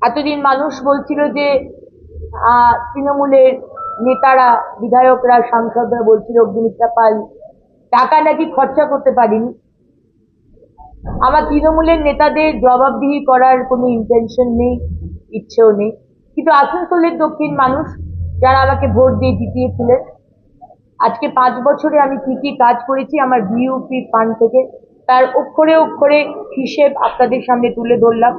এতদিন মানুষ বলছিল যে তৃণমূলের নেতারা, বিধায়করা, সাংসদরা বলছিল অগ্নিমিত্রা পাল টাকা নাকি খরচা করতে পারিনি। আমার তৃণমূলের নেতাদের জবাবদিহি করার কোনো ইন্টেনশন নেই, ইচ্ছেও নেই। কিন্তু আসানসোলের দক্ষিণ মানুষ যারা আমাকে ভোট দিয়ে জিতিয়েছিলেন, আজকে 5 বছরে আমি কি কি কাজ করেছি আমার বিইউপি ফান্ড থেকে, তার অক্ষরে অক্ষরে হিসেব আপনাদের সামনে তুলে ধরলাম।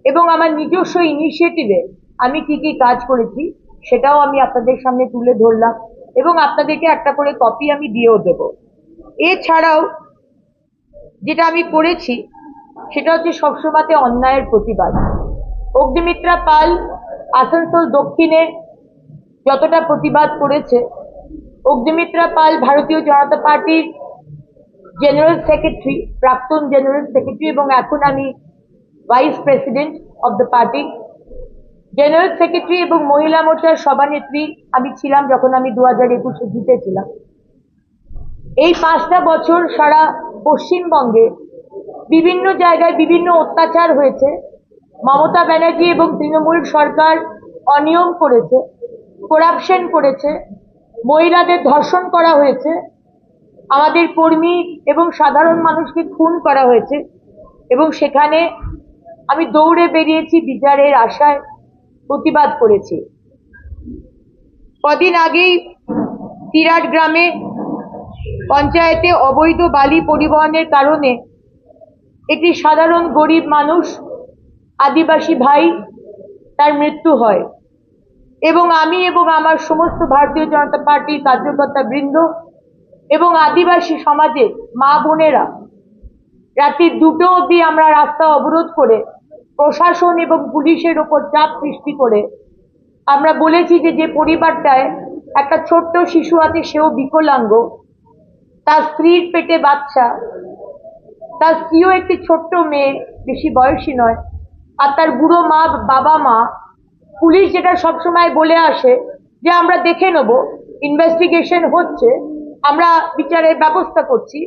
এবং আমার নিজস্ব ইনিশিয়েটিভে আমি কি কি কাজ করেছি সেটাও আমি আপনাদের সামনে তুলে ধরলাম, এবং আপনাদেরকে একটা করে কপি আমি দিয়েও দেব। এছাড়াও যেটা আমি করেছি সেটা হচ্ছে সবসময় অন্যায়ের প্রতিবাদ। অগ্নিমিত্রা পাল আসানসোল দক্ষিণে যতটা প্রতিবাদ করেছে, অগ্নিমিত্রা পাল ভারতীয় জনতা পার্টির জেনারেল সেক্রেটারি, প্রাক্তন জেনারেল সেক্রেটারি, এবং এখন আমি vice president of the party. General secretary এবং মহিলা মোর্চার সভানেত্রী আমি ছিলাম যখন আমি 2021-এ জিতেছিলাম। এই 5টা বছর সারা পশ্চিমবঙ্গে বিভিন্ন জায়গায় বিভিন্ন অত্যাচার হয়েছে। মমতা ব্যানার্জি এবং তৃণমূল সরকার অনিয়ম করেছে, করাপশন করেছে, মহিলাদের ধর্ষণ করা হয়েছে, আমাদের কর্মী এবং সাধারণ মানুষকে খুন করা হয়েছে, এবং সেখানে আমি দৌড়ে বেরিয়েছি, বিচারের আশায় প্রতিবাদ করেছি। কদিন আগেই তিরাট গ্রামে পঞ্চায়েতে অবৈধ বালি পরিবহনের কারণে একটি সাধারণ গরিব মানুষ, আদিবাসী ভাই, তার মৃত্যু হয়। এবং আমি এবং আমার সমস্ত ভারতীয় জনতা পার্টির কার্যকর্তা বৃন্দ এবং আদিবাসী সমাজের মা বোনেরা রাত্রি 2টো অবধি আমরা রাস্তা অবরোধ করে প্রশাসন এবং পুলিশের ওপর চাপ সৃষ্টি করে আমরা বলেছি যে পরিবারটায় একটা ছোট্ট শিশু আছে, সেও বিকলাঙ্গ, তার স্ত্রীর পেটে বাচ্চা, তার স্ত্রীও একটি ছোট্ট মেয়ে, বেশি বয়সী নয়, আর তার বুড়ো মা, বাবা মা। পুলিশ যেটা সবসময় বলে আসে যে আমরা দেখে নেব, ইনভেস্টিগেশন হচ্ছে, আমরা বিচারের ব্যবস্থা করছি,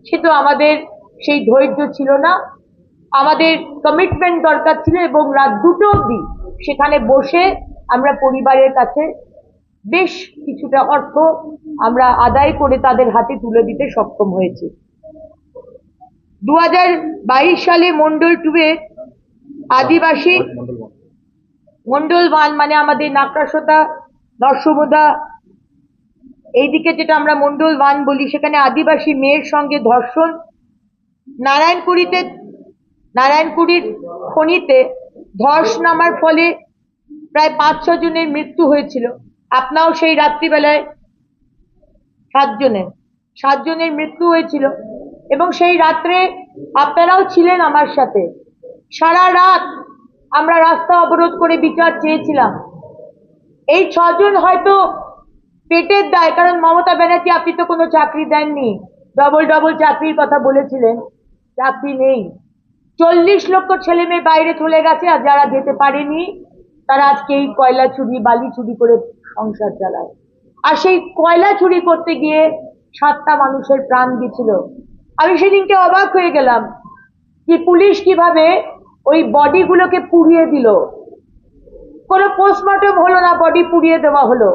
কিন্তু আমাদের সেই ধৈর্য ছিল না। আমাদের কমিটমেন্ট দরকার ছিল, এবং রাত 2টো অবধি সেখানে বসে আমরা পরিবারের কাছে বেশ কিছুটা অর্থ আমরা আদায় করে তাদের হাতে তুলে দিতে সক্ষম হয়েছি। 2022 সালে মন্ডল 2-এ আদিবাসী, মন্ডল 1 মানে আমাদের নাকরাসোতা, নরসমুদা, এইদিকে যেটা আমরা মন্ডল 1 বলি, সেখানে আদিবাসী মেয়ের সঙ্গে ধর্ষণ। নারায়ণপুরীর খনিতে ধস নামার ফলে প্রায় 5-6 জনের মৃত্যু হয়েছিল। আপনাও সেই রাত্রিবেলায় 7 জনের মৃত্যু হয়েছিল, এবং সেই রাত্রে আপনারাও ছিলেন আমার সাথে। সারা রাত আমরা রাস্তা অবরোধ করে বিচার চেয়েছিলাম। এই 6 জন হয়তো পেটের দায়, কারণ মমতা ব্যানার্জি আপনি তো কোনো চাকরি দেননি, ডবল চাকরির কথা বলেছিলেন, চাকরি নেই। 40 লক্ষ ছেলে মেয়ে বাইরে চলে গেছে, আর যারা যেতে পারেনি তারা আজকে এই কয়লা চুরি, বালি চুরি করে সংসার চালায়। আর সেই কয়লা চুরি করতে গিয়ে 7টা মানুষের প্রাণ গেছিল। আমি সেদিনকে অবাক হয়ে গেলাম যে পুলিশ কিভাবে ওই বডিগুলোকে পুড়িয়ে দিল। কোনো পোস্টমর্টম হলো না, বডি পুড়িয়ে দেওয়া হলো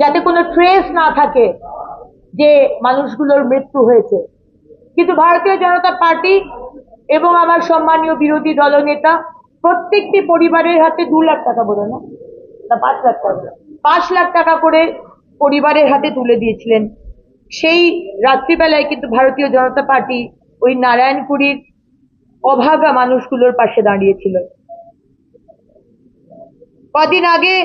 যাতে কোনো ট্রেস না থাকে যে মানুষগুলোর মৃত্যু হয়েছে। কিন্তু ভারতীয় জনতা পার্টি এবং আমার সম্মানীয় বিরোধী দলনেতা প্রত্যেকটি পরিবারের হাতে 2 লাখ টাকা, বলে না 5 লাখ টাকা, 5 লাখ টাকা করে পরিবারের হাতে তুলে দিয়েছিলেন। সেই রাত্রিবেলায় কিন্তু ভারতীয় জনতা পার্টি ওই নারায়ণপুরীর অভাগা মানুষগুলোর পাশে দাঁড়িয়েছিল। কদিন আগে